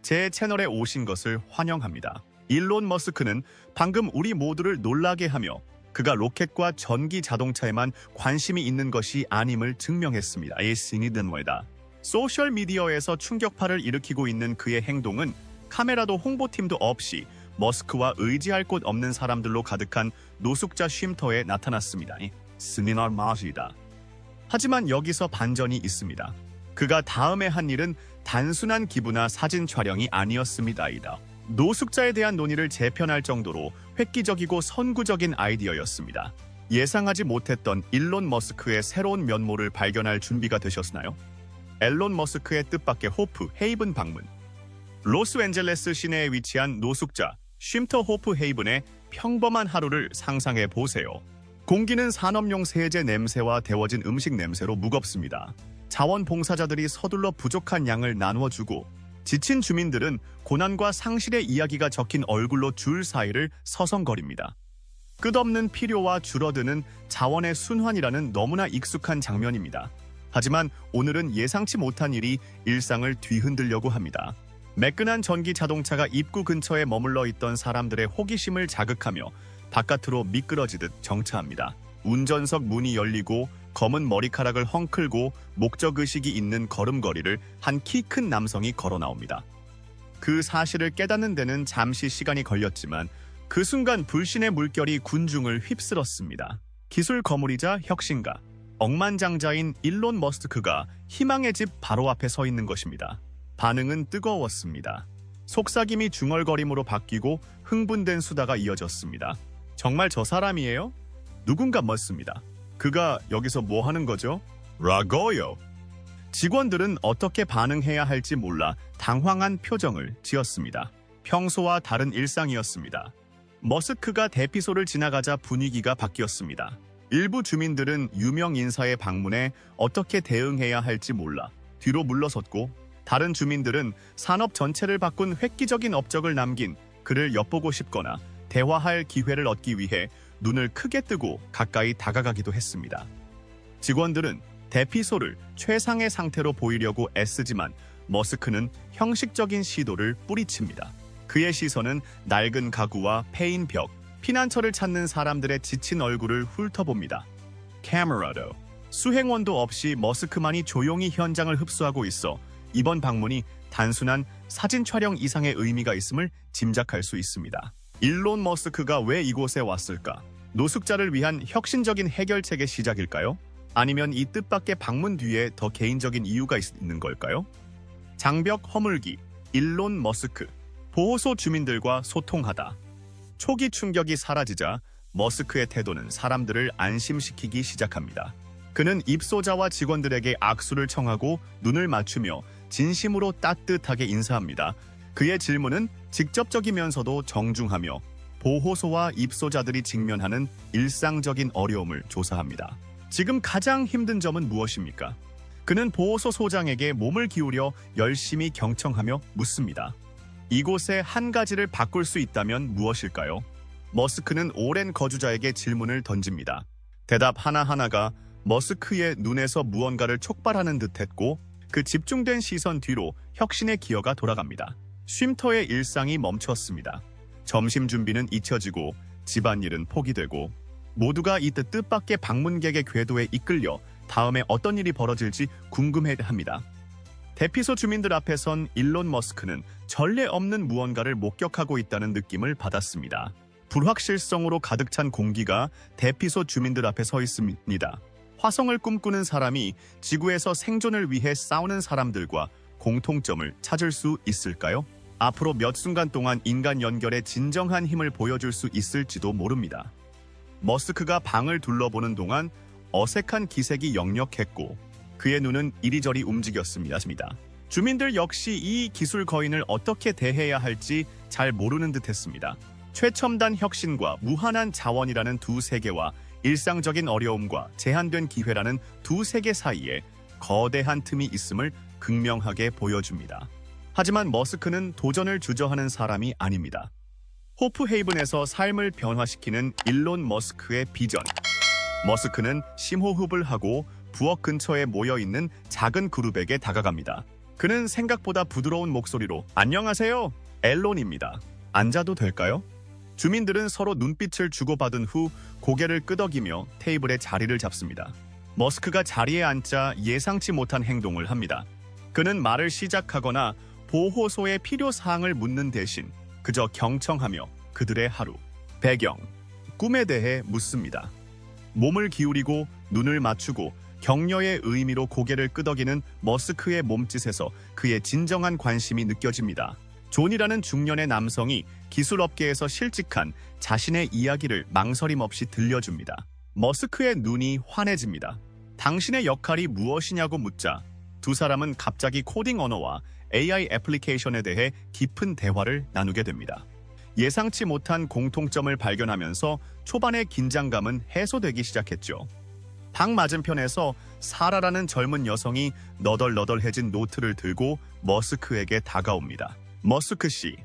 제 채널에 오신 것을 환영합니다. 일론 머스크는 방금 우리 모두를 놀라게 하며 그가 로켓과 전기 자동차에만 관심이 있는 것이 아님을 증명했습니다. 소셜미디어에서 충격파를 일으키고 있는 그의 행동은 카메라도 홍보팀도 없이 머스크와 의지할 곳 없는 사람들로 가득한 노숙자 쉼터에 나타났습니다. 스미널 마시다. 하지만 여기서 반전이 있습니다. 그가 다음에 한 일은 단순한 기부나 사진 촬영이 아니었습니다. 노숙자에 대한 논의를 재편할 정도로 획기적이고 선구적인 아이디어였습니다. 예상하지 못했던 일론 머스크의 새로운 면모를 발견할 준비가 되셨나요? 앨런 머스크의 뜻밖의 호프 헤이븐 방문. 로스앤젤레스 시내에 위치한 노숙자 쉼터 호프 헤이븐의 평범한 하루를 상상해 보세요. 공기는 산업용 세제 냄새와 데워진 음식 냄새로 무겁습니다. 자원봉사자들이 서둘러 부족한 양을 나누어주고 지친 주민들은 고난과 상실의 이야기가 적힌 얼굴로 줄 사이를 서성거립니다. 끝없는 필요와 줄어드는 자원의 순환이라는 너무나 익숙한 장면입니다. 하지만 오늘은 예상치 못한 일이 일상을 뒤흔들려고 합니다. 매끈한 전기 자동차가 입구 근처에 머물러 있던 사람들의 호기심을 자극하며 바깥으로 미끄러지듯 정차합니다. 운전석 문이 열리고 검은 머리카락을 헝클고 목적의식이 있는 걸음걸이를 한 키 큰 남성이 걸어 나옵니다. 그 사실을 깨닫는 데는 잠시 시간이 걸렸지만 그 순간 불신의 물결이 군중을 휩쓸었습니다. 기술 거물이자 혁신가, 억만장자인 일론 머스크가 희망의 집 바로 앞에 서 있는 것입니다. 반응은 뜨거웠습니다. 속삭임이 중얼거림으로 바뀌고 흥분된 수다가 이어졌습니다. 정말 저 사람이에요? 누군가 묻습니다. 그가 여기서 뭐 하는 거죠? 라고요. 직원들은 어떻게 반응해야 할지 몰라 당황한 표정을 지었습니다. 평소와 다른 일상이었습니다. 머스크가 대피소를 지나가자 분위기가 바뀌었습니다. 일부 주민들은 유명 인사의 방문에 어떻게 대응해야 할지 몰라 뒤로 물러섰고, 다른 주민들은 산업 전체를 바꾼 획기적인 업적을 남긴 그를 엿보고 싶거나 대화할 기회를 얻기 위해 눈을 크게 뜨고 가까이 다가가기도 했습니다. 직원들은 대피소를 최상의 상태로 보이려고 애쓰지만 머스크는 형식적인 시도를 뿌리칩니다. 그의 시선은 낡은 가구와 패인 벽, 피난처를 찾는 사람들의 지친 얼굴을 훑어봅니다. 카메라도 수행원도 없이 머스크만이 조용히 현장을 흡수하고 있어 이번 방문이 단순한 사진 촬영 이상의 의미가 있음을 짐작할 수 있습니다. 일론 머스크가 왜 이곳에 왔을까? 노숙자를 위한 혁신적인 해결책의 시작일까요? 아니면 이 뜻밖의 방문 뒤에 더 개인적인 이유가 있는 걸까요? 장벽 허물기, 일론 머스크, 보호소 주민들과 소통하다. 초기 충격이 사라지자 머스크의 태도는 사람들을 안심시키기 시작합니다. 그는 입소자와 직원들에게 악수를 청하고 눈을 맞추며 진심으로 따뜻하게 인사합니다. 그의 질문은 직접적이면서도 정중하며 보호소와 입소자들이 직면하는 일상적인 어려움을 조사합니다. 지금 가장 힘든 점은 무엇입니까? 그는 보호소 소장에게 몸을 기울여 열심히 경청하며 묻습니다. 이곳에 한 가지를 바꿀 수 있다면 무엇일까요? 머스크는 오랜 거주자에게 질문을 던집니다. 대답 하나하나가 머스크의 눈에서 무언가를 촉발하는 듯했고, 그 집중된 시선 뒤로 혁신의 기어가 돌아갑니다. 쉼터의 일상이 멈췄습니다. 점심 준비는 잊혀지고 집안일은 포기되고 모두가 이 뜻밖의 방문객의 궤도에 이끌려 다음에 어떤 일이 벌어질지 궁금해합니다. 대피소 주민들 앞에 선 일론 머스크는 전례 없는 무언가를 목격하고 있다는 느낌을 받았습니다. 불확실성으로 가득 찬 공기가 대피소 주민들 앞에 서 있습니다. 화성을 꿈꾸는 사람이 지구에서 생존을 위해 싸우는 사람들과 공통점을 찾을 수 있을까요? 앞으로 몇 순간 동안 인간 연결의 진정한 힘을 보여줄 수 있을지도 모릅니다. 머스크가 방을 둘러보는 동안 어색한 기색이 역력했고 그의 눈은 이리저리 움직였습니다. 주민들 역시 이 기술 거인을 어떻게 대해야 할지 잘 모르는 듯했습니다. 최첨단 혁신과 무한한 자원이라는 두 세계와 일상적인 어려움과 제한된 기회라는 두 세계 사이에 거대한 틈이 있음을 극명하게 보여줍니다. 하지만 머스크는 도전을 주저하는 사람이 아닙니다. 호프 헤이븐에서 삶을 변화시키는 일론 머스크의 비전. 머스크는 심호흡을 하고 부엌 근처에 모여있는 작은 그룹에게 다가갑니다. 그는 생각보다 부드러운 목소리로 안녕하세요, 앨론입니다. 앉아도 될까요? 주민들은 서로 눈빛을 주고받은 후 고개를 끄덕이며 테이블에 자리를 잡습니다. 머스크가 자리에 앉자 예상치 못한 행동을 합니다. 그는 말을 시작하거나 보호소의 필요사항을 묻는 대신 그저 경청하며 그들의 하루, 배경, 꿈에 대해 묻습니다. 몸을 기울이고 눈을 맞추고 격려의 의미로 고개를 끄덕이는 머스크의 몸짓에서 그의 진정한 관심이 느껴집니다. 존이라는 중년의 남성이 기술업계에서 실직한 자신의 이야기를 망설임 없이 들려줍니다. 머스크의 눈이 환해집니다. 당신의 역할이 무엇이냐고 묻자 두 사람은 갑자기 코딩 언어와 AI 애플리케이션에 대해 깊은 대화를 나누게 됩니다. 예상치 못한 공통점을 발견하면서 초반의 긴장감은 해소되기 시작했죠. 방 맞은편에서 사라라는 젊은 여성이 너덜너덜해진 노트를 들고 머스크에게 다가옵니다. 머스크 씨,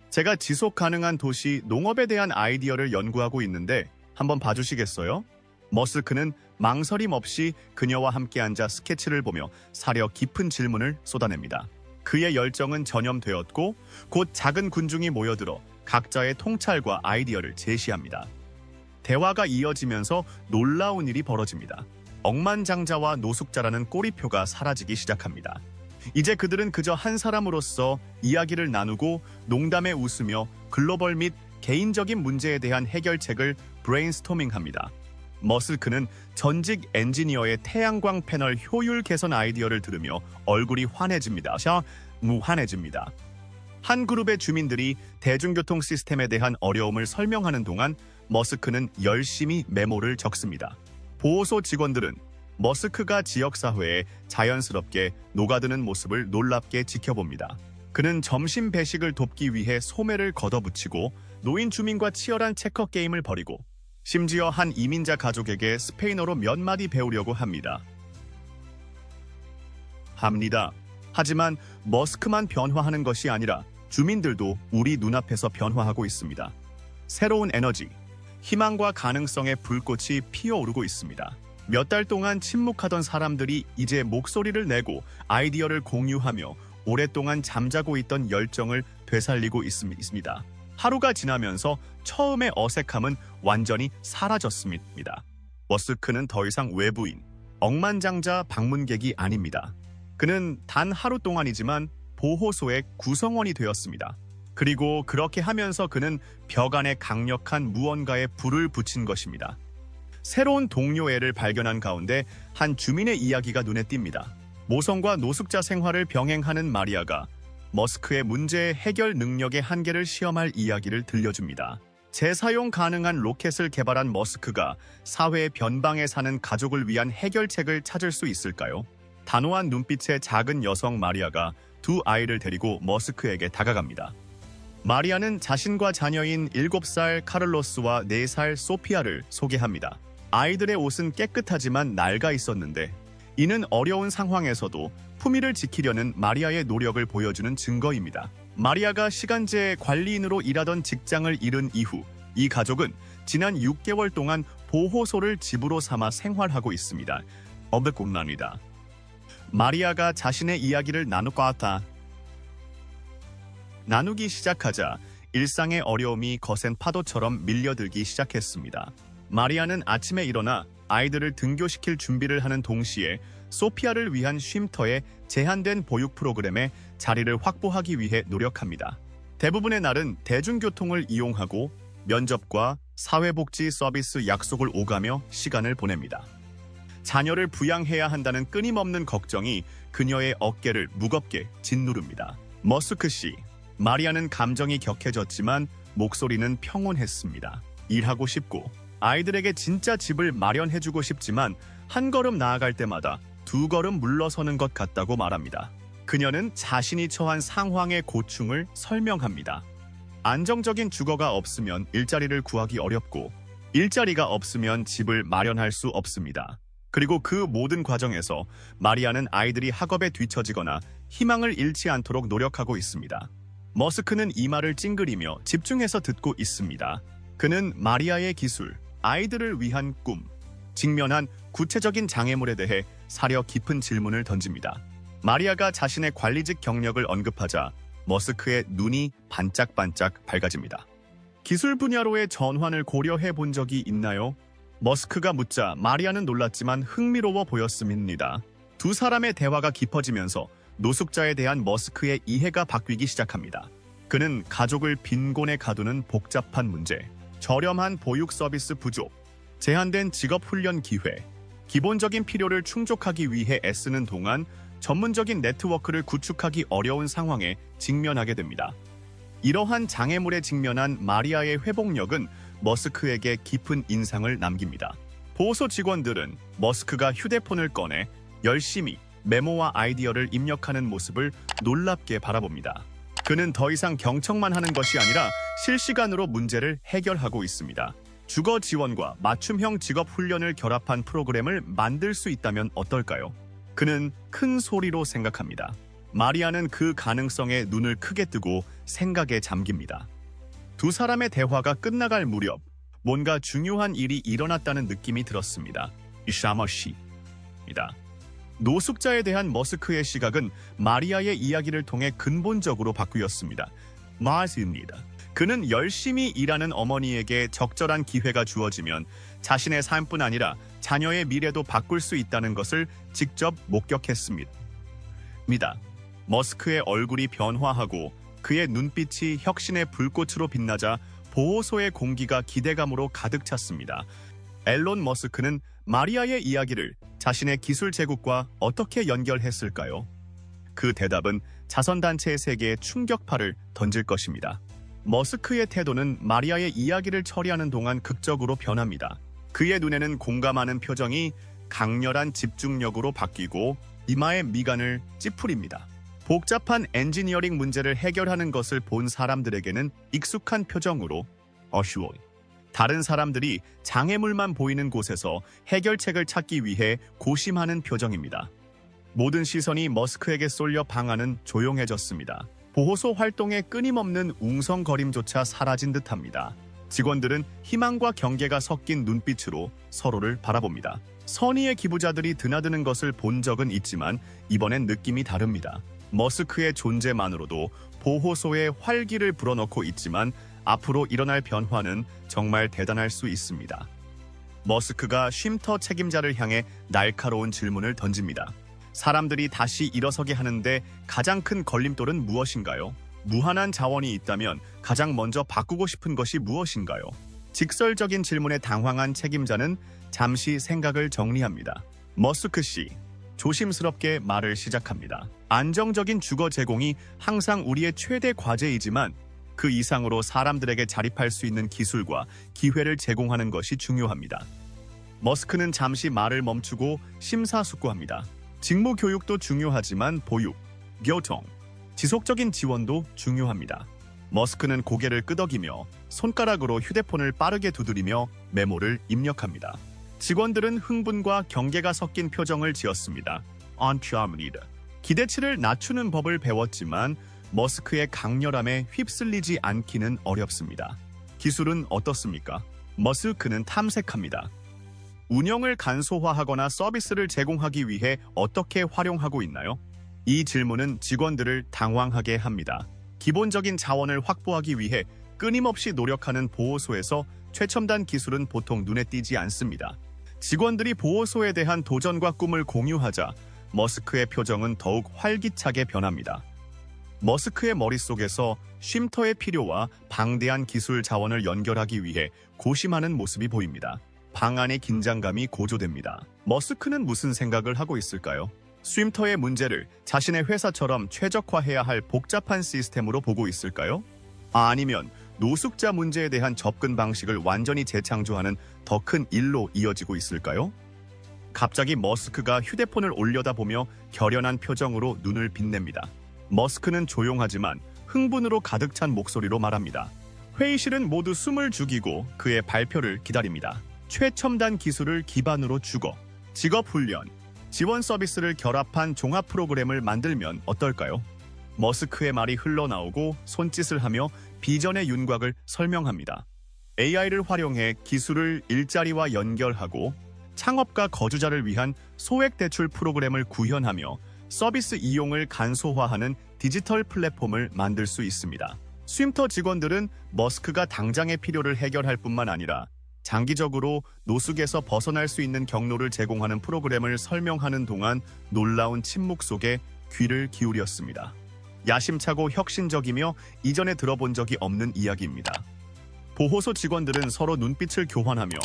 제가 지속 가능한 도시 농업에 대한 아이디어를 연구하고 있는데 한번 봐주시겠어요? 머스크는 망설임 없이 그녀와 함께 앉아 스케치를 보며 사려 깊은 질문을 쏟아냅니다. 그의 열정은 전염되었고 곧 작은 군중이 모여들어 각자의 통찰과 아이디어를 제시합니다. 대화가 이어지면서 놀라운 일이 벌어집니다. 억만장자와 노숙자라는 꼬리표가 사라지기 시작합니다. 이제 그들은 그저 한 사람으로서 이야기를 나누고 농담에 웃으며 글로벌 및 개인적인 문제에 대한 해결책을 브레인스토밍합니다. 머스크는 전직 엔지니어의 태양광 패널 효율 개선 아이디어를 들으며 얼굴이 환해집니다. 무환해집니다. 한 그룹의 주민들이 대중교통 시스템에 대한 어려움을 설명하는 동안 머스크는 열심히 메모를 적습니다. 보호소 직원들은 머스크가 지역사회에 자연스럽게 녹아드는 모습을 놀랍게 지켜봅니다. 그는 점심 배식을 돕기 위해 소매를 걷어붙이고 노인 주민과 치열한 체커 게임을 벌이고 심지어 한 이민자 가족에게 스페인어로 몇 마디 배우려고 합니다. 하지만 머스크만 변화하는 것이 아니라 주민들도 우리 눈앞에서 변화하고 있습니다. 새로운 에너지, 희망과 가능성의 불꽃이 피어오르고 있습니다. 몇 달 동안 침묵하던 사람들이 이제 목소리를 내고 아이디어를 공유하며 오랫동안 잠자고 있던 열정을 되살리고 있습니다. 하루가 지나면서 처음의 어색함은 완전히 사라졌습니다. 머스크는 더 이상 외부인, 억만장자 방문객이 아닙니다. 그는 단 하루 동안이지만 보호소의 구성원이 되었습니다. 그리고 그렇게 하면서 그는 벽 안에 강력한 무언가에 불을 붙인 것입니다. 새로운 동료애를 발견한 가운데 한 주민의 이야기가 눈에 띕니다. 모성과 노숙자 생활을 병행하는 마리아가 머스크의 문제 해결 능력의 한계를 시험할 이야기를 들려줍니다. 재사용 가능한 로켓을 개발한 머스크가 사회의 변방에 사는 가족을 위한 해결책을 찾을 수 있을까요? 단호한 눈빛의 작은 여성 마리아가 두 아이를 데리고 머스크에게 다가갑니다. 마리아는 자신과 자녀인 7살 카를로스와 4살 소피아를 소개합니다. 아이들의 옷은 깨끗하지만 낡아 있었는데 이는 어려운 상황에서도 품위를 지키려는 마리아의 노력을 보여주는 증거입니다. 마리아가 시간제 관리인으로 일하던 직장을 잃은 이후 이 가족은 지난 6개월 동안 보호소를 집으로 삼아 생활하고 있습니다. 어백공난이다. 마리아가 자신의 이야기를 나누기 시작하자 일상의 어려움이 거센 파도처럼 밀려들기 시작했습니다. 마리아는 아침에 일어나 아이들을 등교시킬 준비를 하는 동시에 소피아를 위한 쉼터의 제한된 보육 프로그램에 자리를 확보하기 위해 노력합니다. 대부분의 날은 대중교통을 이용하고 면접과 사회복지 서비스 약속을 오가며 시간을 보냅니다. 자녀를 부양해야 한다는 끊임없는 걱정이 그녀의 어깨를 무겁게 짓누릅니다. 머스크 씨, 마리아는 감정이 격해졌지만 목소리는 평온했습니다. 일하고 싶고 아이들에게 진짜 집을 마련해주고 싶지만 한 걸음 나아갈 때마다 두 걸음 물러서는 것 같다고 말합니다. 그녀는 자신이 처한 상황의 고충을 설명합니다. 안정적인 주거가 없으면 일자리를 구하기 어렵고 일자리가 없으면 집을 마련할 수 없습니다. 그리고 그 모든 과정에서 마리아는 아이들이 학업에 뒤처지거나 희망을 잃지 않도록 노력하고 있습니다. 머스크는 이 말을 찡그리며 집중해서 듣고 있습니다. 그는 마리아의 기술, 아이들을 위한 꿈, 직면한 구체적인 장애물에 대해 사려 깊은 질문을 던집니다. 마리아가 자신의 관리직 경력을 언급하자 머스크의 눈이 반짝반짝 밝아집니다. 기술 분야로의 전환을 고려해 본 적이 있나요? 머스크가 묻자 마리아는 놀랐지만 흥미로워 보였습니다. 두 사람의 대화가 깊어지면서 노숙자에 대한 머스크의 이해가 바뀌기 시작합니다. 그는 가족을 빈곤에 가두는 복잡한 문제, 저렴한 보육 서비스 부족, 제한된 직업 훈련 기회, 기본적인 필요를 충족하기 위해 애쓰는 동안 전문적인 네트워크를 구축하기 어려운 상황에 직면하게 됩니다. 이러한 장애물에 직면한 마리아의 회복력은 머스크에게 깊은 인상을 남깁니다. 보호소 직원들은 머스크가 휴대폰을 꺼내 열심히 메모와 아이디어를 입력하는 모습을 놀랍게 바라봅니다. 그는 더 이상 경청만 하는 것이 아니라 실시간으로 문제를 해결하고 있습니다. 주거 지원과 맞춤형 직업 훈련을 결합한 프로그램을 만들 수 있다면 어떨까요? 그는 큰 소리로 생각합니다. 마리아는 그 가능성에 눈을 크게 뜨고 생각에 잠깁니다. 두 사람의 대화가 끝나갈 무렵 뭔가 중요한 일이 일어났다는 느낌이 들었습니다. 샤머시입니다. 노숙자에 대한 머스크의 시각은 마리아의 이야기를 통해 근본적으로 바뀌었습니다. 맞습니다. 그는 열심히 일하는 어머니에게 적절한 기회가 주어지면 자신의 삶뿐 아니라 자녀의 미래도 바꿀 수 있다는 것을 직접 목격했습니다. 머스크의 얼굴이 변화하고 그의 눈빛이 혁신의 불꽃으로 빛나자 보호소의 공기가 기대감으로 가득 찼습니다. 앨런 머스크는 마리아의 이야기를 자신의 기술 제국과 어떻게 연결했을까요? 그 대답은 자선단체의 세계에 충격파를 던질 것입니다. 머스크의 태도는 마리아의 이야기를 처리하는 동안 극적으로 변합니다. 그의 눈에는 공감하는 표정이 강렬한 집중력으로 바뀌고 이마의 미간을 찌푸립니다. 복잡한 엔지니어링 문제를 해결하는 것을 본 사람들에게는 익숙한 표정으로 어쉬워. 다른 사람들이 장애물만 보이는 곳에서 해결책을 찾기 위해 고심하는 표정입니다. 모든 시선이 머스크에게 쏠려 방안은 조용해졌습니다. 보호소 활동의 끊임없는 웅성거림조차 사라진 듯합니다. 직원들은 희망과 경계가 섞인 눈빛으로 서로를 바라봅니다. 선의의 기부자들이 드나드는 것을 본 적은 있지만 이번엔 느낌이 다릅니다. 머스크의 존재만으로도 보호소에 활기를 불어넣고 있지만 앞으로 일어날 변화는 정말 대단할 수 있습니다. 머스크가 쉼터 책임자를 향해 날카로운 질문을 던집니다. 사람들이 다시 일어서게 하는데 가장 큰 걸림돌은 무엇인가요? 무한한 자원이 있다면 가장 먼저 바꾸고 싶은 것이 무엇인가요? 직설적인 질문에 당황한 책임자는 잠시 생각을 정리합니다. 머스크 씨, 조심스럽게 말을 시작합니다. 안정적인 주거 제공이 항상 우리의 최대 과제이지만 그 이상으로 사람들에게 자립할 수 있는 기술과 기회를 제공하는 것이 중요합니다. 머스크는 잠시 말을 멈추고 심사숙고합니다. 직무 교육도 중요하지만 보육, 교통, 지속적인 지원도 중요합니다. 머스크는 고개를 끄덕이며 손가락으로 휴대폰을 빠르게 두드리며 메모를 입력합니다. 직원들은 흥분과 경계가 섞인 표정을 지었습니다. 안치합니다. 기대치를 낮추는 법을 배웠지만 머스크의 강렬함에 휩쓸리지 않기는 어렵습니다. 기술은 어떻습니까? 머스크는 탐색합니다. 운영을 간소화하거나 서비스를 제공하기 위해 어떻게 활용하고 있나요? 이 질문은 직원들을 당황하게 합니다. 기본적인 자원을 확보하기 위해 끊임없이 노력하는 보호소에서 최첨단 기술은 보통 눈에 띄지 않습니다. 직원들이 보호소에 대한 도전과 꿈을 공유하자 머스크의 표정은 더욱 활기차게 변합니다. 머스크의 머릿속에서 쉼터의 필요와 방대한 기술 자원을 연결하기 위해 고심하는 모습이 보입니다. 방안의 긴장감이 고조됩니다. 머스크는 무슨 생각을 하고 있을까요? 쉼터의 문제를 자신의 회사처럼 최적화해야 할 복잡한 시스템으로 보고 있을까요? 아니면 노숙자 문제에 대한 접근 방식을 완전히 재창조하는 더 큰 일로 이어지고 있을까요? 갑자기 머스크가 휴대폰을 올려다보며 결연한 표정으로 눈을 빛냅니다. 머스크는 조용하지만 흥분으로 가득 찬 목소리로 말합니다. 회의실은 모두 숨을 죽이고 그의 발표를 기다립니다. 최첨단 기술을 기반으로 주거, 직업훈련, 지원 서비스를 결합한 종합 프로그램을 만들면 어떨까요? 머스크의 말이 흘러나오고 손짓을 하며 비전의 윤곽을 설명합니다. AI를 활용해 기술을 일자리와 연결하고 창업가 거주자를 위한 소액 대출 프로그램을 구현하며 서비스 이용을 간소화하는 디지털 플랫폼을 만들 수 있습니다. 쉼터 직원들은 머스크가 당장의 필요를 해결할 뿐만 아니라 장기적으로 노숙에서 벗어날 수 있는 경로를 제공하는 프로그램을 설명하는 동안 놀라운 침묵 속에 귀를 기울였습니다. 야심차고 혁신적이며 이전에 들어본 적이 없는 이야기입니다. 보호소 직원들은 서로 눈빛을 교환하며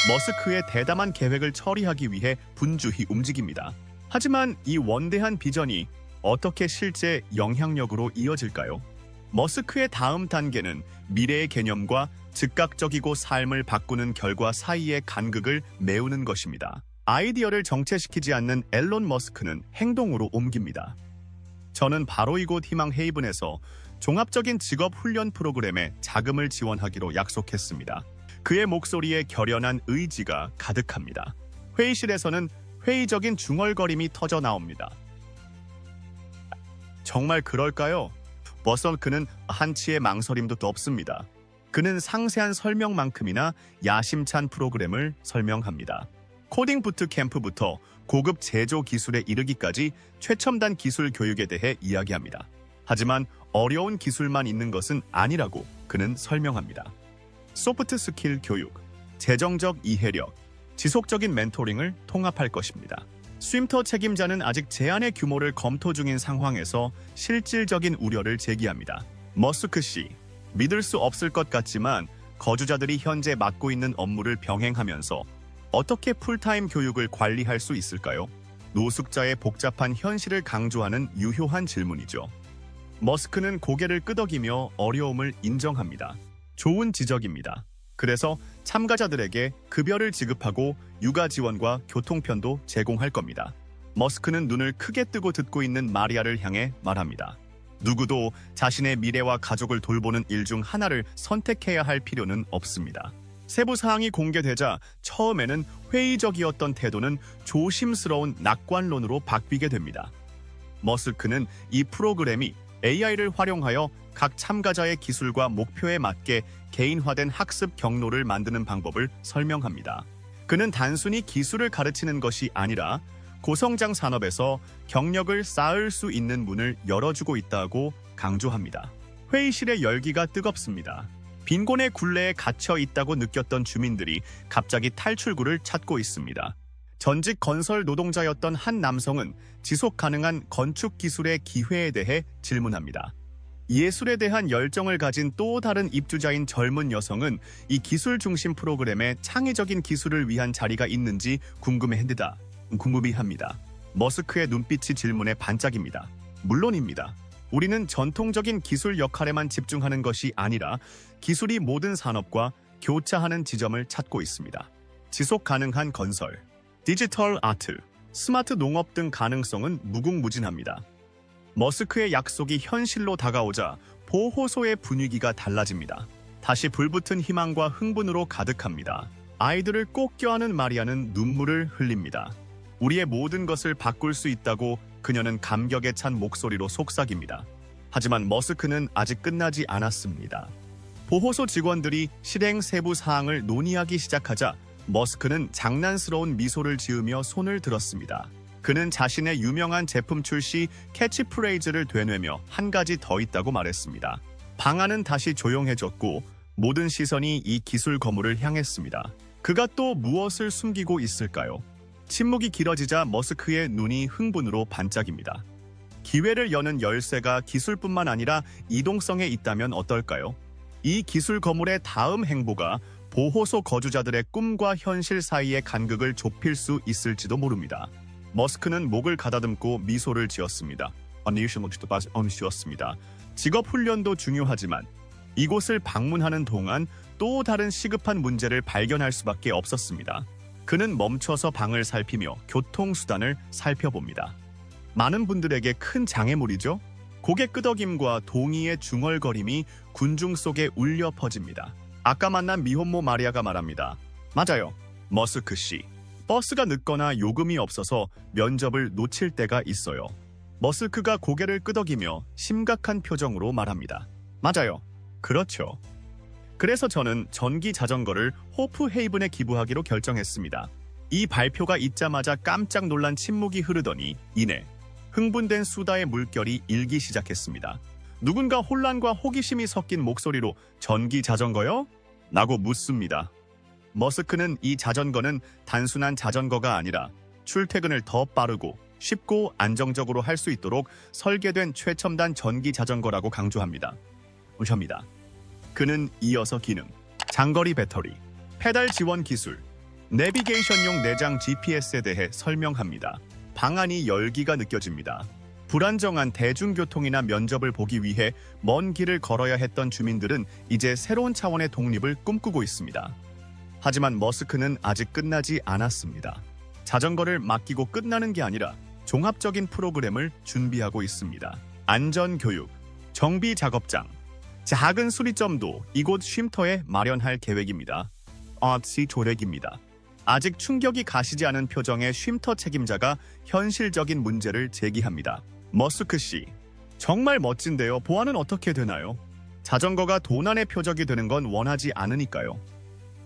머스크의 대담한 계획을 처리하기 위해 분주히 움직입니다. 하지만 이 원대한 비전이 어떻게 실제 영향력으로 이어질까요? 머스크의 다음 단계는 미래의 개념과 즉각적이고 삶을 바꾸는 결과 사이의 간극을 메우는 것입니다. 아이디어를 정체시키지 않는 앨런 머스크는 행동으로 옮깁니다. 저는 바로 이곳 희망 헤이븐에서 종합적인 직업 훈련 프로그램에 자금을 지원하기로 약속했습니다. 그의 목소리에 결연한 의지가 가득합니다. 회의실에서는 회의적인 중얼거림이 터져 나옵니다. 정말 그럴까요? 머스크는 한치의 망설임도 없습니다. 그는 상세한 설명만큼이나 야심찬 프로그램을 설명합니다. 코딩 부트 캠프부터 고급 제조 기술에 이르기까지 최첨단 기술 교육에 대해 이야기합니다. 하지만 어려운 기술만 있는 것은 아니라고 그는 설명합니다. 소프트 스킬 교육, 재정적 이해력, 지속적인 멘토링을 통합할 것입니다. 쉼터 책임자는 아직 제안의 규모를 검토 중인 상황에서 실질적인 우려를 제기합니다. 머스크 씨, 믿을 수 없을 것 같지만 거주자들이 현재 맡고 있는 업무를 병행하면서 어떻게 풀타임 교육을 관리할 수 있을까요? 노숙자의 복잡한 현실을 강조하는 유효한 질문이죠. 머스크는 고개를 끄덕이며 어려움을 인정합니다. 좋은 지적입니다. 그래서 참가자들에게 급여를 지급하고 육아 지원과 교통편도 제공할 겁니다. 머스크는 눈을 크게 뜨고 듣고 있는 마리아를 향해 말합니다. 누구도 자신의 미래와 가족을 돌보는 일 중 하나를 선택해야 할 필요는 없습니다. 세부 사항이 공개되자 처음에는 회의적이었던 태도는 조심스러운 낙관론으로 바뀌게 됩니다. 머스크는 이 프로그램이 AI를 활용하여 각 참가자의 기술과 목표에 맞게 개인화된 학습 경로를 만드는 방법을 설명합니다. 그는 단순히 기술을 가르치는 것이 아니라 고성장 산업에서 경력을 쌓을 수 있는 문을 열어주고 있다고 강조합니다. 회의실의 열기가 뜨겁습니다. 빈곤의 굴레에 갇혀 있다고 느꼈던 주민들이 갑자기 탈출구를 찾고 있습니다. 전직 건설 노동자였던 한 남성은 지속 가능한 건축 기술의 기회에 대해 질문합니다. 예술에 대한 열정을 가진 또 다른 입주자인 젊은 여성은 이 기술 중심 프로그램에 창의적인 기술을 위한 자리가 있는지 궁금해합니다. 머스크의 눈빛이 질문에 반짝입니다. 물론입니다. 우리는 전통적인 기술 역할에만 집중하는 것이 아니라 기술이 모든 산업과 교차하는 지점을 찾고 있습니다. 지속 가능한 건설, 디지털 아트, 스마트 농업 등 가능성은 무궁무진합니다. 머스크의 약속이 현실로 다가오자 보호소의 분위기가 달라집니다. 다시 불붙은 희망과 흥분으로 가득합니다. 아이들을 꼭 껴안은 마리아는 눈물을 흘립니다. 우리의 모든 것을 바꿀 수 있다고 그녀는 감격에 찬 목소리로 속삭입니다. 하지만 머스크는 아직 끝나지 않았습니다. 보호소 직원들이 실행 세부 사항을 논의하기 시작하자 머스크는 장난스러운 미소를 지으며 손을 들었습니다. 그는 자신의 유명한 제품 출시 캐치프레이즈를 되뇌며 한 가지 더 있다고 말했습니다. 방안은 다시 조용해졌고 모든 시선이 이 기술 거물을 향했습니다. 그가 또 무엇을 숨기고 있을까요? 침묵이 길어지자 머스크의 눈이 흥분으로 반짝입니다. 기회를 여는 열쇠가 기술뿐만 아니라 이동성에 있다면 어떨까요? 이 기술 거물의 다음 행보가 보호소 거주자들의 꿈과 현실 사이의 간극을 좁힐 수 있을지도 모릅니다. 머스크는 목을 가다듬고 미소를 지었습니다. 직업 훈련도 중요하지만 이곳을 방문하는 동안 또 다른 시급한 문제를 발견할 수밖에 없었습니다. 그는 멈춰서 방을 살피며 교통수단을 살펴봅니다. 많은 분들에게 큰 장애물이죠? 고개 끄덕임과 동의의 중얼거림이 군중 속에 울려 퍼집니다. 아까 만난 미혼모 마리아가 말합니다. 맞아요, 머스크 씨. 버스가 늦거나 요금이 없어서 면접을 놓칠 때가 있어요. 머스크가 고개를 끄덕이며 심각한 표정으로 말합니다. 맞아요. 그렇죠. 그래서 저는 전기 자전거를 호프 헤이븐에 기부하기로 결정했습니다. 이 발표가 있자마자 깜짝 놀란 침묵이 흐르더니 이내 흥분된 수다의 물결이 일기 시작했습니다. 누군가 혼란과 호기심이 섞인 목소리로 전기 자전거요? 라고 묻습니다. 머스크는 이 자전거는 단순한 자전거가 아니라 출퇴근을 더 빠르고 쉽고 안정적으로 할 수 있도록 설계된 최첨단 전기 자전거라고 강조합니다. 그는 이어서 기능, 장거리 배터리, 페달 지원 기술, 내비게이션용 내장 GPS에 대해 설명합니다. 방안이 열기가 느껴집니다. 불안정한 대중교통이나 면접을 보기 위해 먼 길을 걸어야 했던 주민들은 이제 새로운 차원의 독립을 꿈꾸고 있습니다. 하지만 머스크는 아직 끝나지 않았습니다. 자전거를 맡기고 끝나는 게 아니라 종합적인 프로그램을 준비하고 있습니다. 안전교육, 정비 작업장, 작은 수리점도 이곳 쉼터에 마련할 계획입니다. 조렉입니다. 아직 충격이 가시지 않은 표정의 쉼터 책임자가 현실적인 문제를 제기합니다. 머스크 씨, 정말 멋진데요. 보안은 어떻게 되나요? 자전거가 도난의 표적이 되는 건 원하지 않으니까요.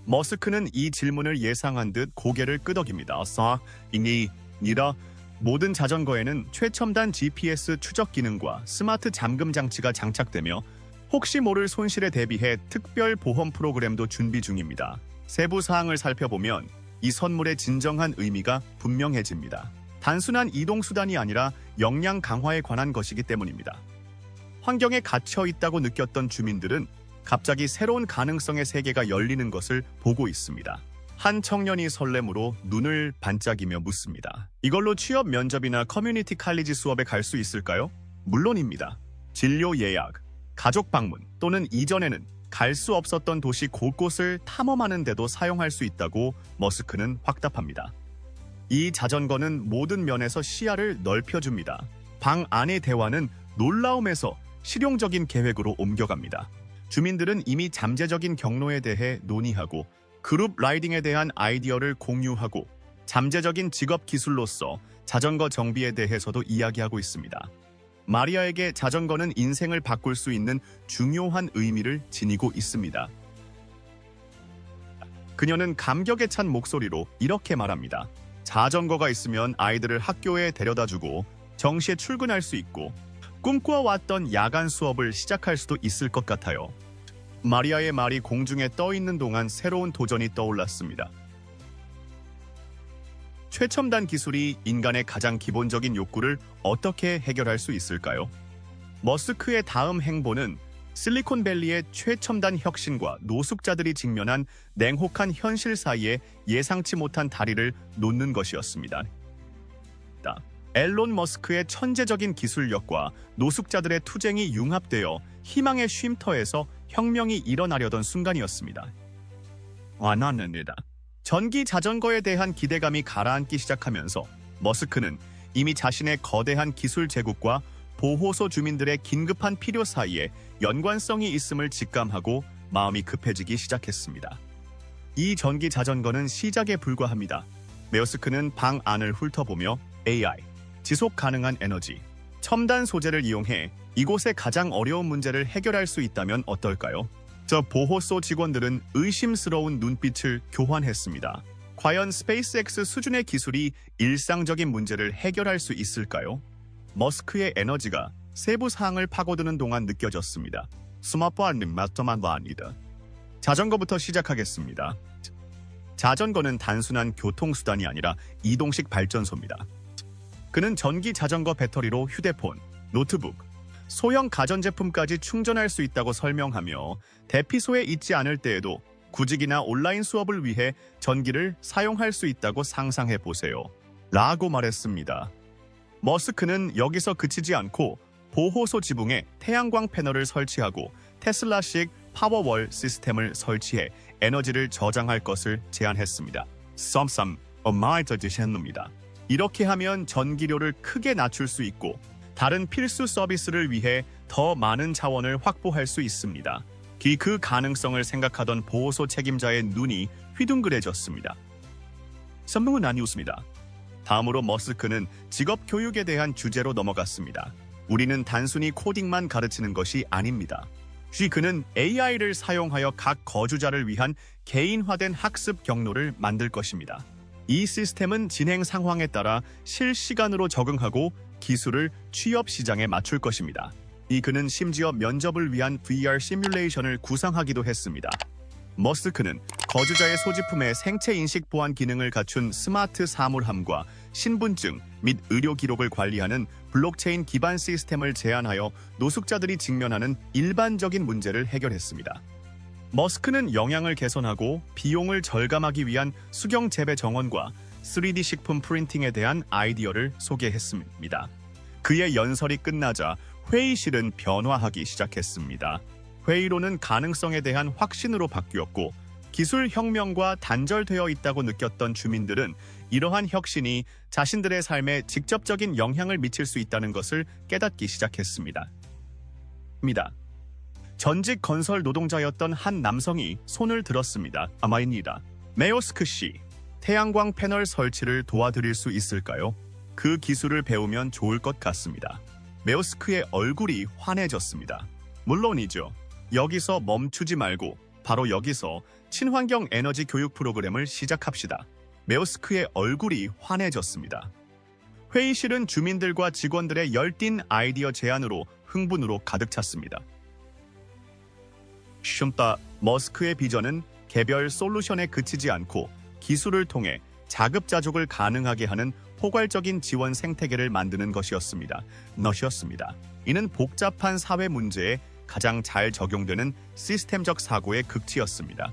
머스크는 이 질문을 예상한 듯 고개를 끄덕입니다. 이니라 모든 자전거에는 최첨단 GPS 추적 기능과 스마트 잠금 장치가 장착되며 혹시 모를 손실에 대비해 특별 보험 프로그램도 준비 중입니다. 세부 사항을 살펴보면 이 선물의 진정한 의미가 분명해집니다. 단순한 이동수단이 아니라 역량 강화에 관한 것이기 때문입니다. 환경에 갇혀 있다고 느꼈던 주민들은 갑자기 새로운 가능성의 세계가 열리는 것을 보고 있습니다. 한 청년이 설렘으로 눈을 반짝이며 묻습니다. 이걸로 취업 면접이나 커뮤니티 칼리지 수업에 갈 수 있을까요? 물론입니다. 진료 예약, 가족 방문 또는 이전에는 갈 수 없었던 도시 곳곳을 탐험하는 데도 사용할 수 있다고 머스크는 확답합니다. 이 자전거는 모든 면에서 시야를 넓혀줍니다. 방 안의 대화는 놀라움에서 실용적인 계획으로 옮겨갑니다. 주민들은 이미 잠재적인 경로에 대해 논의하고 그룹 라이딩에 대한 아이디어를 공유하고 잠재적인 직업 기술로서 자전거 정비에 대해서도 이야기하고 있습니다. 마리아에게 자전거는 인생을 바꿀 수 있는 중요한 의미를 지니고 있습니다. 그녀는 감격에 찬 목소리로 이렇게 말합니다. 자전거가 있으면 아이들을 학교에 데려다주고 정시에 출근할 수 있고 꿈꿔왔던 야간 수업을 시작할 수도 있을 것 같아요. 마리아의 말이 공중에 떠 있는 동안 새로운 도전이 떠올랐습니다. 최첨단 기술이 인간의 가장 기본적인 욕구를 어떻게 해결할 수 있을까요? 머스크의 다음 행보는 실리콘밸리의 최첨단 혁신과 노숙자들이 직면한 냉혹한 현실 사이에 예상치 못한 다리를 놓는 것이었습니다. 앨런 머스크의 천재적인 기술력과 노숙자들의 투쟁이 융합되어 희망의 쉼터에서 혁명이 일어나려던 순간이었습니다. 완화합니다. 전기 자전거에 대한 기대감이 가라앉기 시작하면서 머스크는 이미 자신의 거대한 기술 제국과 보호소 주민들의 긴급한 필요 사이에 연관성이 있음을 직감하고 마음이 급해지기 시작했습니다. 이 전기 자전거는 시작에 불과합니다. 머스크는 방 안을 훑어보며 AI, 지속 가능한 에너지, 첨단 소재를 이용해 이곳의 가장 어려운 문제를 해결할 수 있다면 어떨까요? 저 보호소 직원들은 의심스러운 눈빛을 교환했습니다. 과연 스페이스X 수준의 기술이 일상적인 문제를 해결할 수 있을까요? 머스크의 에너지가 세부 사항을 파고드는 동안 느껴졌습니다. 스마트폰은 마스터만 아니다. 자전거부터 시작하겠습니다. 자전거는 단순한 교통수단이 아니라 이동식 발전소입니다. 그는 전기 자전거 배터리로 휴대폰, 노트북, 소형 가전제품까지 충전할 수 있다고 설명하며 대피소에 있지 않을 때에도 구직이나 온라인 수업을 위해 전기를 사용할 수 있다고 상상해 보세요. 라고 말했습니다. 머스크는 여기서 그치지 않고 보호소 지붕에 태양광 패널을 설치하고 테슬라식 파워월 시스템을 설치해 에너지를 저장할 것을 제안했습니다. 마이터디션입니다. 이렇게 하면 전기료를 크게 낮출 수 있고 다른 필수 서비스를 위해 더 많은 자원을 확보할 수 있습니다. 그 가능성을 생각하던 보호소 책임자의 눈이 휘둥그레졌습니다. 선물은 아니었습니다. 다음으로 머스크는 직업 교육에 대한 주제로 넘어갔습니다. 우리는 단순히 코딩만 가르치는 것이 아닙니다. 그는 AI를 사용하여 각 거주자를 위한 개인화된 학습 경로를 만들 것입니다. 이 시스템은 진행 상황에 따라 실시간으로 적응하고 기술을 취업 시장에 맞출 것입니다. 그는 심지어 면접을 위한 VR 시뮬레이션을 구상하기도 했습니다. 머스크는 거주자의 소지품의 생체 인식 보안 기능을 갖춘 스마트 사물함과 신분증 및 의료 기록을 관리하는 블록체인 기반 시스템을 제안하여 노숙자들이 직면하는 일반적인 문제를 해결했습니다. 머스크는 영양을 개선하고 비용을 절감하기 위한 수경 재배 정원과 3D 식품 프린팅에 대한 아이디어를 소개했습니다. 그의 연설이 끝나자 회의실은 변화하기 시작했습니다. 회의론은 가능성에 대한 확신으로 바뀌었고 기술 혁명과 단절되어 있다고 느꼈던 주민들은 이러한 혁신이 자신들의 삶에 직접적인 영향을 미칠 수 있다는 것을 깨닫기 시작했습니다. 전직 건설 노동자였던 한 남성이 손을 들었습니다. 아마입니다. 메오스크 씨, 태양광 패널 설치를 도와드릴 수 있을까요? 그 기술을 배우면 좋을 것 같습니다. 메오스크의 얼굴이 환해졌습니다. 물론이죠. 여기서 멈추지 말고 바로 여기서 친환경 에너지 교육 프로그램을 시작합시다. 메오스크의 얼굴이 환해졌습니다. 회의실은 주민들과 직원들의 열띤 아이디어 제안으로 흥분으로 가득 찼습니다. 머스크의 비전은 개별 솔루션에 그치지 않고 기술을 통해 자급자족을 가능하게 하는 포괄적인 지원 생태계를 만드는 것이었습니다. 이는 복잡한 사회 문제에 가장 잘 적용되는 시스템적 사고의 극치였습니다.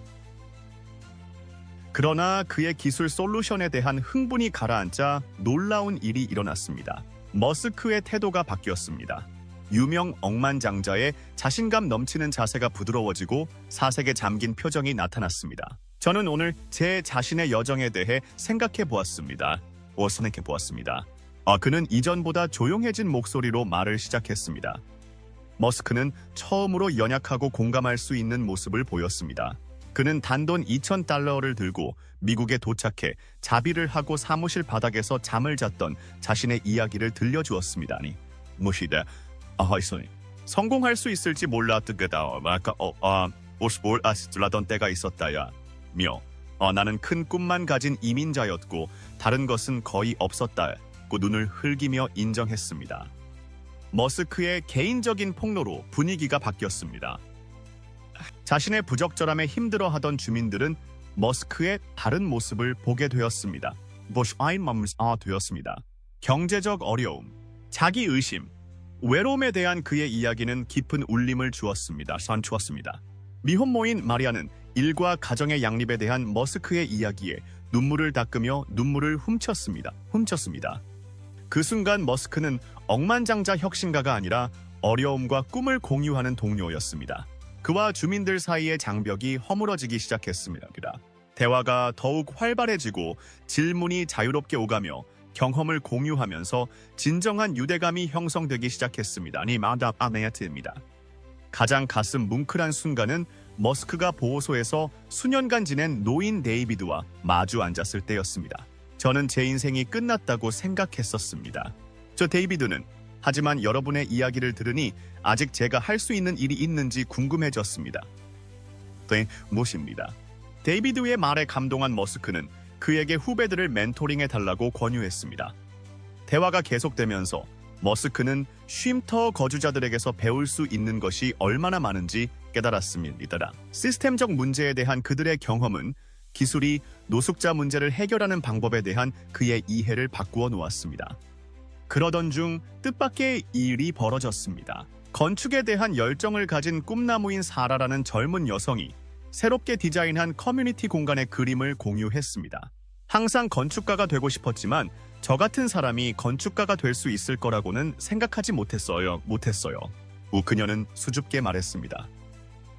그러나 그의 기술 솔루션에 대한 흥분이 가라앉자 놀라운 일이 일어났습니다. 머스크의 태도가 바뀌었습니다. 유명 억만장자의 자신감 넘치는 자세가 부드러워지고 사색에 잠긴 표정이 나타났습니다. 저는 오늘 제 자신의 여정에 대해 생각해 보았습니다. 그는 이전보다 조용해진 목소리로 말을 시작했습니다. 머스크는 처음으로 연약하고 공감할 수 있는 모습을 보였습니다. 그는 단돈 $2,000를 들고 미국에 도착해 자비를 하고 사무실 바닥에서 잠을 잤던 자신의 이야기를 들려주었습니다. 성공할 수 있을지 몰랐던 때가 있었다야. 나는 큰 꿈만 가진 이민자였고 다른 것은 거의 없었다고 눈을 흘기며 인정했습니다. 머스크의 개인적인 폭로로 분위기가 바뀌었습니다. 자신의 부적절함에 힘들어하던 주민들은 머스크의 다른 모습을 보게 되었습니다. 경제적 어려움, 자기 의심, 외로움에 대한 그의 이야기는 깊은 울림을 주었습니다. 미혼모인 마리아는 일과 가정의 양립에 대한 머스크의 이야기에 눈물을 닦으며 눈물을 훔쳤습니다. 그 순간 머스크는 억만장자 혁신가가 아니라 어려움과 꿈을 공유하는 동료였습니다. 그와 주민들 사이의 장벽이 허물어지기 시작했습니다. 대화가 더욱 활발해지고 질문이 자유롭게 오가며 경험을 공유하면서 진정한 유대감이 형성되기 시작했습니다. 가장 가슴 뭉클한 순간은 머스크가 보호소에서 수년간 지낸 노인 데이비드와 마주 앉았을 때였습니다. 저는 제 인생이 끝났다고 생각했었습니다. 저 데이비드는 하지만 여러분의 이야기를 들으니 아직 제가 할 수 있는 일이 있는지 궁금해졌습니다. 무엇입니다. 데이비드의 말에 감동한 머스크는 그에게 후배들을 멘토링해달라고 권유했습니다. 대화가 계속되면서 머스크는 쉼터 거주자들에게서 배울 수 있는 것이 얼마나 많은지 깨달았습니다. 시스템적 문제에 대한 그들의 경험은 기술이 노숙자 문제를 해결하는 방법에 대한 그의 이해를 바꾸어 놓았습니다. 그러던 중 뜻밖의 일이 벌어졌습니다. 건축에 대한 열정을 가진 꿈나무인 사라라는 젊은 여성이 새롭게 디자인한 커뮤니티 공간의 그림을 공유했습니다. 항상 건축가가 되고 싶었지만 저 같은 사람이 건축가가 될 수 있을 거라고는 생각하지 못했어요. 그녀는 수줍게 말했습니다.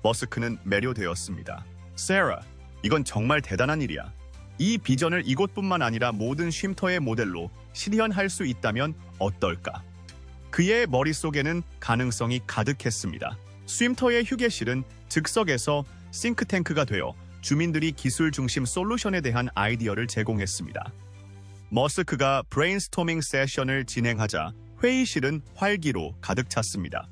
머스크는 매료되었습니다. 세라, 이건 정말 대단한 일이야. 이 비전을 이곳뿐만 아니라 모든 쉼터의 모델로 실현할 수 있다면 어떨까? 그의 머릿속에는 가능성이 가득했습니다. 쉼터의 휴게실은 즉석에서 싱크탱크가 되어 주민들이 기술 중심 솔루션에 대한 아이디어를 제공했습니다. 머스크가 브레인스토밍 세션을 진행하자 회의실은 활기로 가득 찼습니다.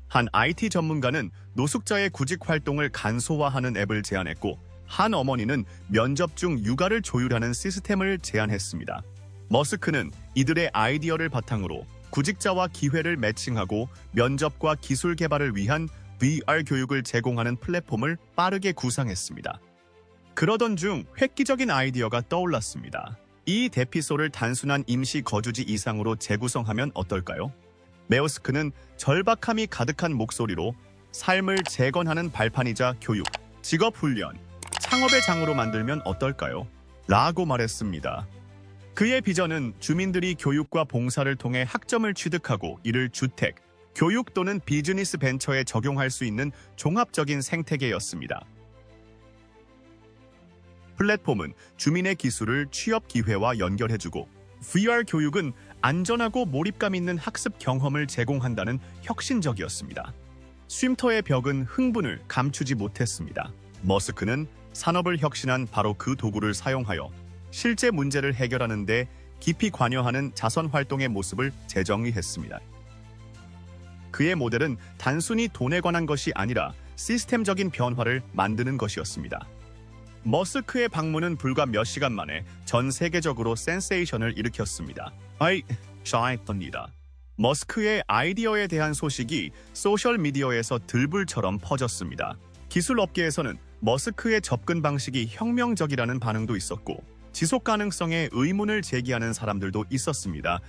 한 IT 전문가는 노숙자의 구직 활동을 간소화하는 앱을 제안했고 한 어머니는 면접 중 육아를 조율하는 시스템을 제안했습니다. 머스크는 이들의 아이디어를 바탕으로 구직자와 기회를 매칭하고 면접과 기술 개발을 위한 VR 교육을 제공하는 플랫폼을 빠르게 구상했습니다. 그러던 중 획기적인 아이디어가 떠올랐습니다. 이 대피소를 단순한 임시 거주지 이상으로 재구성하면 어떨까요? 머스크는 절박함이 가득한 목소리로 삶을 재건하는 발판이자 교육, 직업훈련, 창업의 장으로 만들면 어떨까요? 라고 말했습니다. 그의 비전은 주민들이 교육과 봉사를 통해 학점을 취득하고 이를 주택, 교육 또는 비즈니스 벤처에 적용할 수 있는 종합적인 생태계였습니다. 플랫폼은 주민의 기술을 취업 기회와 연결해주고 VR 교육은 안전하고 몰입감 있는 학습 경험을 제공한다는 혁신적이었습니다. 쉼터의 벽은 흥분을 감추지 못했습니다. 머스크는 산업을 혁신한 바로 그 도구를 사용하여 실제 문제를 해결하는 데 깊이 관여하는 자선 활동의 모습을 재정의했습니다. 그의 모델은 단순히 돈에 관한 것이 아니라 시스템적인 변화를 만드는 것이었습니다. 머스크의 방문은 불과 몇 시간 만에 전 세계적으로 센세이션을 일으켰습니다. 샤이입니다. 머스크의 아이디어에 대한 소식이 소셜미디어에서 들불처럼 퍼졌습니다. 기술 업계에서는 머스크의 접근 방식이 혁명적이라는 반응도 있었고 지속 가능성에 의문을 제기하는 사람들도 있었습니다.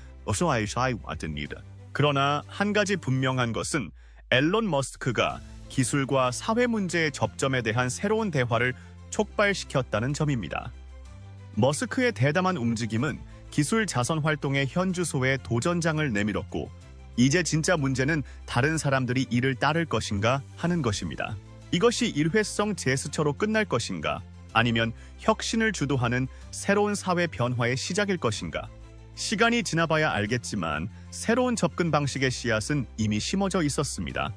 그러나 한 가지 분명한 것은 앨런 머스크가 기술과 사회 문제의 접점에 대한 새로운 대화를 촉발시켰다는 점입니다. 머스크의 대담한 움직임은 기술 자선 활동의 현주소에 도전장을 내밀었고 이제 진짜 문제는 다른 사람들이 이를 따를 것인가 하는 것입니다. 이것이 일회성 제스처로 끝날 것인가 아니면 혁신을 주도하는 새로운 사회 변화의 시작일 것인가. 시간이 지나봐야 알겠지만 새로운 접근 방식의 씨앗은 이미 심어져 있었습니다.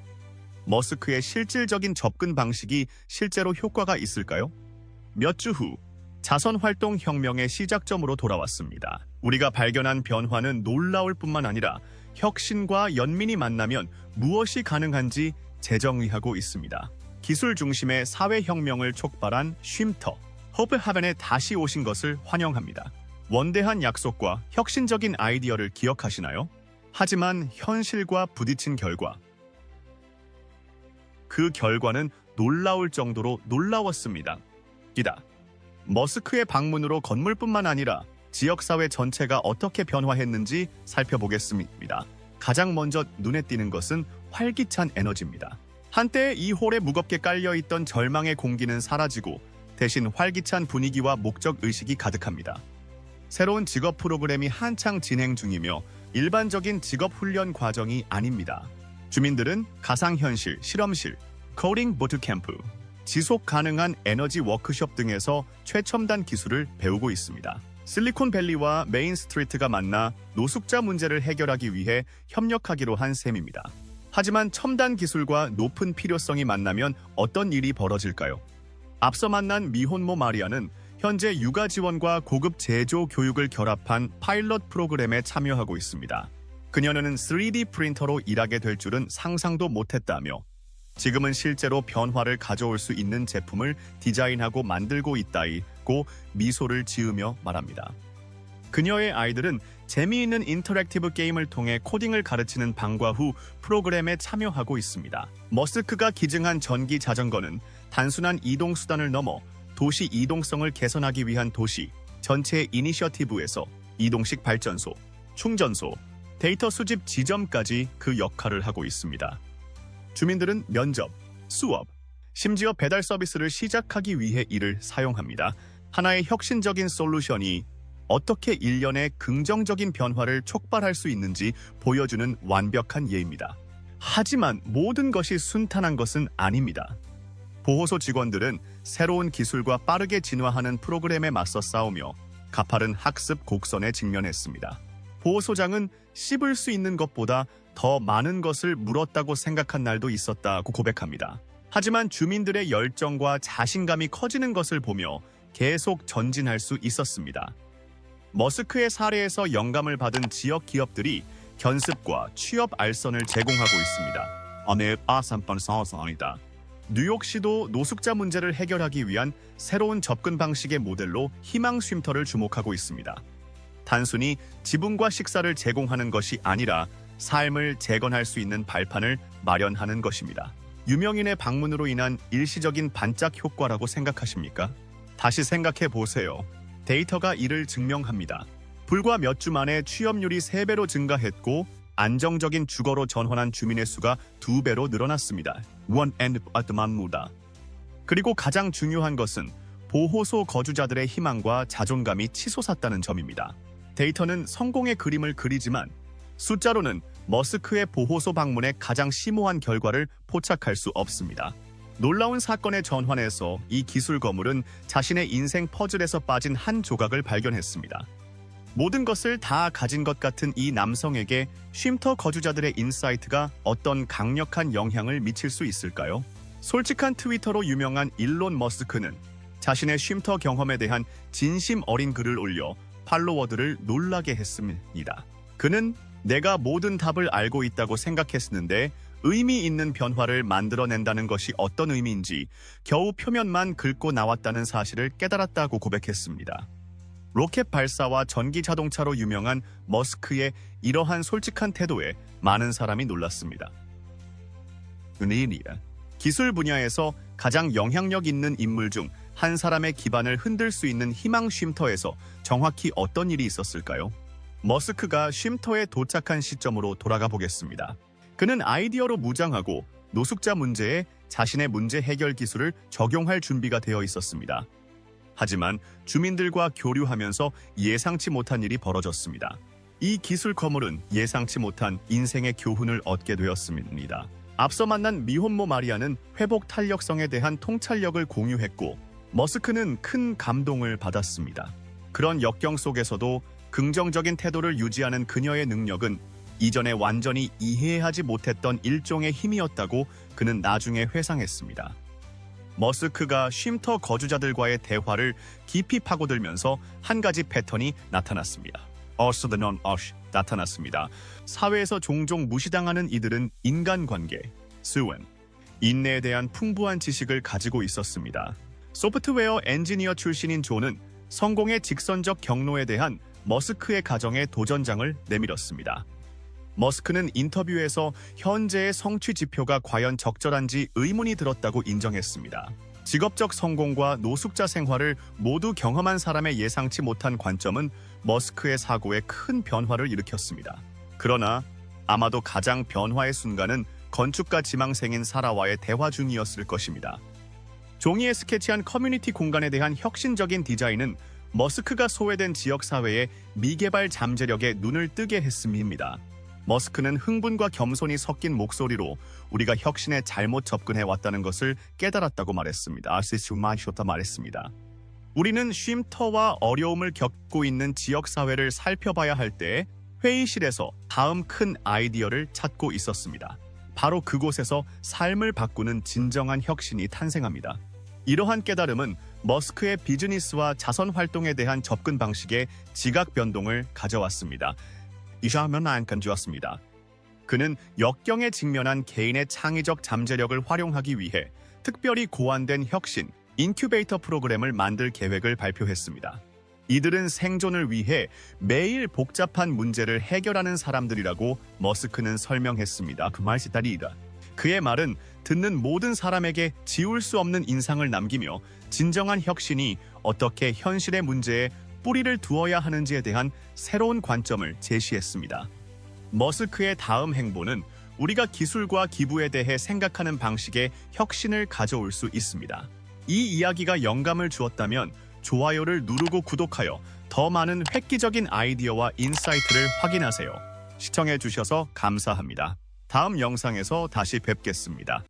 머스크의 실질적인 접근 방식이 실제로 효과가 있을까요? 몇 주 후 자선활동 혁명의 시작점으로 돌아왔습니다. 우리가 발견한 변화는 놀라울 뿐만 아니라 혁신과 연민이 만나면 무엇이 가능한지 재정의하고 있습니다. 기술 중심의 사회혁명을 촉발한 쉼터, 허브하벤에 다시 오신 것을 환영합니다. 원대한 약속과 혁신적인 아이디어를 기억하시나요? 하지만 현실과 부딪힌 결과, 그 결과는 놀라울 정도로 놀라웠습니다. 머스크의 방문으로 건물뿐만 아니라 지역사회 전체가 어떻게 변화했는지 살펴보겠습니다. 가장 먼저 눈에 띄는 것은 활기찬 에너지입니다. 한때 이 홀에 무겁게 깔려있던 절망의 공기는 사라지고 대신 활기찬 분위기와 목적의식이 가득합니다. 새로운 직업 프로그램이 한창 진행 중이며 일반적인 직업 훈련 과정이 아닙니다. 주민들은 가상현실, 실험실, 코딩 보트캠프, 지속 가능한 에너지 워크숍 등에서 최첨단 기술을 배우고 있습니다. 실리콘밸리와 메인스트리트가 만나 노숙자 문제를 해결하기 위해 협력하기로 한 셈입니다. 하지만 첨단 기술과 높은 필요성이 만나면 어떤 일이 벌어질까요? 앞서 만난 미혼모 마리아는 현재 육아 지원과 고급 제조 교육을 결합한 파일럿 프로그램에 참여하고 있습니다. 그녀는 3D 프린터로 일하게 될 줄은 상상도 못했다며 지금은 실제로 변화를 가져올 수 있는 제품을 디자인하고 만들고 있다고 미소를 지으며 말합니다. 그녀의 아이들은 재미있는 인터랙티브 게임을 통해 코딩을 가르치는 방과 후 프로그램에 참여하고 있습니다. 머스크가 기증한 전기 자전거는 단순한 이동 수단을 넘어 도시 이동성을 개선하기 위한 도시 전체 이니셔티브에서 이동식 발전소, 충전소, 데이터 수집 지점까지 그 역할을 하고 있습니다. 주민들은 면접, 수업, 심지어 배달 서비스를 시작하기 위해 이를 사용합니다. 하나의 혁신적인 솔루션이 어떻게 일련의 긍정적인 변화를 촉발할 수 있는지 보여주는 완벽한 예입니다. 하지만 모든 것이 순탄한 것은 아닙니다. 보호소 직원들은 새로운 기술과 빠르게 진화하는 프로그램에 맞서 싸우며 가파른 학습 곡선에 직면했습니다. 보호소장은 씹을 수 있는 것보다 더 많은 것을 물었다고 생각한 날도 있었다고 고백합니다. 하지만 주민들의 열정과 자신감이 커지는 것을 보며 계속 전진할 수 있었습니다. 머스크의 사례에서 영감을 받은 지역 기업들이 견습과 취업 알선을 제공하고 있습니다. 뉴욕시도 노숙자 문제를 해결하기 위한 새로운 접근 방식의 모델로 희망 쉼터를 주목하고 있습니다. 단순히 지분과 식사를 제공하는 것이 아니라 삶을 재건할 수 있는 발판을 마련하는 것입니다. 유명인의 방문으로 인한 일시적인 반짝 효과라고 생각하십니까? 다시 생각해 보세요. 데이터가 이를 증명합니다. 불과 몇 주 만에 취업률이 3배로 증가했고 안정적인 주거로 전환한 주민의 수가 2배로 늘어났습니다. 원 앤드 아트만무다. 그리고 가장 중요한 것은 보호소 거주자들의 희망과 자존감이 치솟았다는 점입니다. 데이터는 성공의 그림을 그리지만 숫자로는 머스크의 보호소 방문의 가장 심오한 결과를 포착할 수 없습니다. 놀라운 사건의 전환에서 이 기술 거물은 자신의 인생 퍼즐에서 빠진 한 조각을 발견했습니다. 모든 것을 다 가진 것 같은 이 남성에게 쉼터 거주자들의 인사이트가 어떤 강력한 영향을 미칠 수 있을까요? 솔직한 트위터로 유명한 일론 머스크는 자신의 쉼터 경험에 대한 진심 어린 글을 올려 팔로워들을 놀라게 했습니다. 그는 내가 모든 답을 알고 있다고 생각했는데 의미 있는 변화를 만들어낸다는 것이 어떤 의미인지 겨우 표면만 긁고 나왔다는 사실을 깨달았다고 고백했습니다. 로켓 발사와 전기 자동차로 유명한 머스크의 이러한 솔직한 태도에 많은 사람이 놀랐습니다. 기술 분야에서 가장 영향력 있는 인물 중 한 사람의 기반을 흔들 수 있는 희망 쉼터에서 정확히 어떤 일이 있었을까요? 머스크가 쉼터에 도착한 시점으로 돌아가 보겠습니다. 그는 아이디어로 무장하고 노숙자 문제에 자신의 문제 해결 기술을 적용할 준비가 되어 있었습니다. 하지만 주민들과 교류하면서 예상치 못한 일이 벌어졌습니다. 이 기술 거물은 예상치 못한 인생의 교훈을 얻게 되었습니다. 앞서 만난 미혼모 마리아는 회복 탄력성에 대한 통찰력을 공유했고 머스크는 큰 감동을 받았습니다. 그런 역경 속에서도 긍정적인 태도를 유지하는 그녀의 능력은 이전에 완전히 이해하지 못했던 일종의 힘이었다고 그는 나중에 회상했습니다. 머스크가 쉼터 거주자들과의 대화를 깊이 파고들면서 한 가지 패턴이 나타났습니다. 나타났습니다. 사회에서 종종 무시당하는 이들은 인간관계, 인내에 대한 풍부한 지식을 가지고 있었습니다. 소프트웨어 엔지니어 출신인 존은 성공의 직선적 경로에 대한 머스크의 가정에 도전장을 내밀었습니다. 머스크는 인터뷰에서 현재의 성취 지표가 과연 적절한지 의문이 들었다고 인정했습니다. 직업적 성공과 노숙자 생활을 모두 경험한 사람의 예상치 못한 관점은 머스크의 사고에 큰 변화를 일으켰습니다. 그러나 아마도 가장 변화의 순간은 건축가 지망생인 사라와의 대화 중이었을 것입니다. 종이에 스케치한 커뮤니티 공간에 대한 혁신적인 디자인은 머스크가 소외된 지역사회의 미개발 잠재력에 눈을 뜨게 했음입니다. 머스크는 흥분과 겸손이 섞인 목소리로 우리가 혁신에 잘못 접근해 왔다는 것을 깨달았다고 말했습니다. 말했습니다. 우리는 쉼터와 어려움을 겪고 있는 지역사회를 살펴봐야 할 때 회의실에서 다음 큰 아이디어를 찾고 있었습니다. 바로 그곳에서 삶을 바꾸는 진정한 혁신이 탄생합니다. 이러한 깨달음은 머스크의 비즈니스와 자선 활동에 대한 접근 방식에 지각 변동을 가져왔습니다. 그는 역경에 직면한 개인의 창의적 잠재력을 활용하기 위해 특별히 고안된 혁신, 인큐베이터 프로그램을 만들 계획을 발표했습니다. 이들은 생존을 위해 매일 복잡한 문제를 해결하는 사람들이라고 머스크는 설명했습니다. 그의 말은 듣는 모든 사람에게 지울 수 없는 인상을 남기며 진정한 혁신이 어떻게 현실의 문제에 뿌리를 두어야 하는지에 대한 새로운 관점을 제시했습니다. 머스크의 다음 행보는 우리가 기술과 기부에 대해 생각하는 방식에 혁신을 가져올 수 있습니다. 이 이야기가 영감을 주었다면 좋아요를 누르고 구독하여 더 많은 획기적인 아이디어와 인사이트를 확인하세요. 시청해주셔서 감사합니다. 다음 영상에서 다시 뵙겠습니다.